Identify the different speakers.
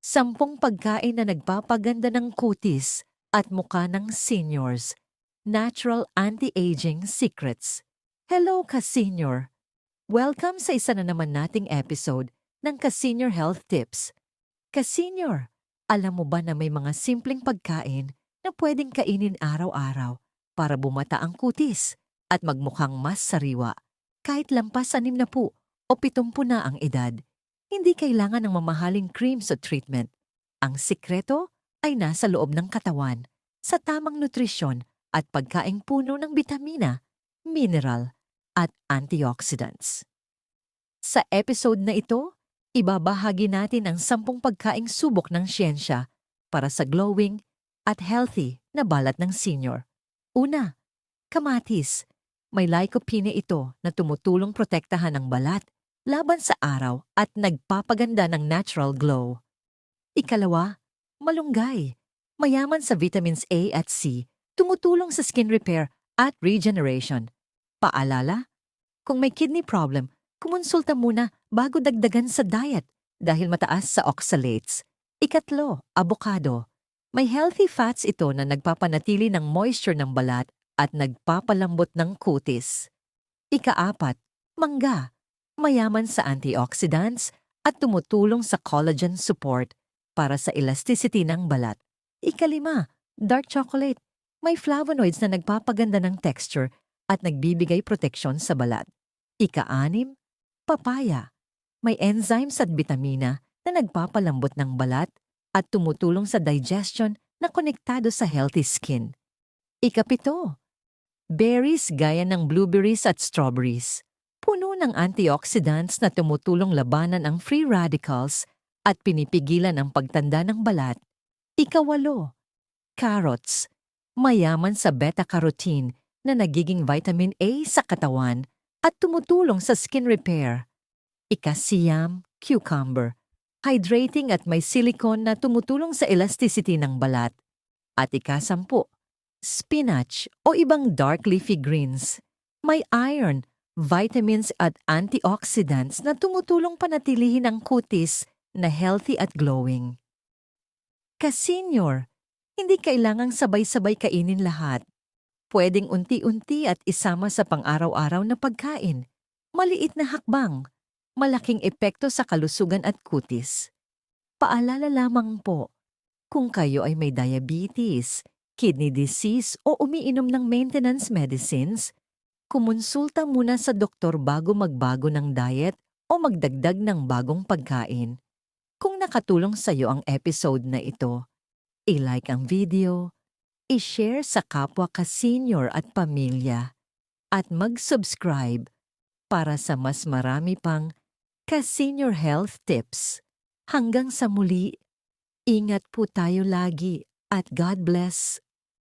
Speaker 1: 10 pagkain na nagpapaganda ng kutis at mukha ng seniors. Natural anti-aging secrets. Hello ka-senior! Welcome sa isa na naman nating episode ng Ka-Senior Health Tips. Ka-senior, alam mo ba na may mga simpleng pagkain na pwedeng kainin araw-araw para bumata ang kutis at magmukhang mas sariwa kahit lampas 60 o 70 na ang edad? Hindi kailangan ng mamahaling creams o treatment. Ang sikreto ay nasa loob ng katawan, sa tamang nutrisyon at pagkaing puno ng bitamina, mineral, at antioxidants. Sa episode na ito, ibabahagi natin ang 10 pagkaing subok ng siyensya para sa glowing at healthy na balat ng senior. Una, kamatis. May lycopene ito na tumutulong protektahan ang balat laban sa araw at nagpapaganda ng natural glow. Ikalawa, malunggay. Mayaman sa vitamins A at C, tumutulong sa skin repair at regeneration. Paalala, kung may kidney problem, kumonsulta muna bago dagdagan sa diet dahil mataas sa oxalates. Ikatlo, avocado. May healthy fats ito na nagpapanatili ng moisture ng balat at nagpapalambot ng kutis. Ikaapat, mangga. Mayaman sa antioxidants at tumutulong sa collagen support para sa elasticity ng balat. Ikalima, dark chocolate. May flavonoids na nagpapaganda ng texture at nagbibigay proteksyon sa balat. Ika-anim, papaya. May enzymes at bitamina na nagpapalambot ng balat at tumutulong sa digestion na konektado sa healthy skin. Ika-pito, berries gaya ng blueberries at strawberries. Puno ng antioxidants na tumutulong labanan ang free radicals at pinipigilan ang pagtanda ng balat. Ika-walo, carrots. Mayaman sa beta-carotene na nagiging vitamin A sa katawan at tumutulong sa skin repair. Ika-siyam, cucumber. Hydrating at may silicone na tumutulong sa elasticity ng balat. At ika-sampu, spinach o ibang dark leafy greens. May iron, vitamins at antioxidants na tumutulong panatilihin ang kutis na healthy at glowing. Ka-senior, hindi kailangang sabay-sabay kainin lahat. Pwedeng unti-unti at isama sa pang-araw-araw na pagkain. Maliit na hakbang, malaking epekto sa kalusugan at kutis. Paalala lamang po, kung kayo ay may diabetes, kidney disease o umiinom ng maintenance medicines, kumonsulta muna sa doktor bago magbago ng diet o magdagdag ng bagong pagkain. Kung nakatulong sa iyo ang episode na ito, i-like ang video, i-share sa kapwa ka-senior at pamilya, at mag-subscribe para sa mas marami pang ka-senior health tips. Hanggang sa muli, ingat po tayo lagi at God bless.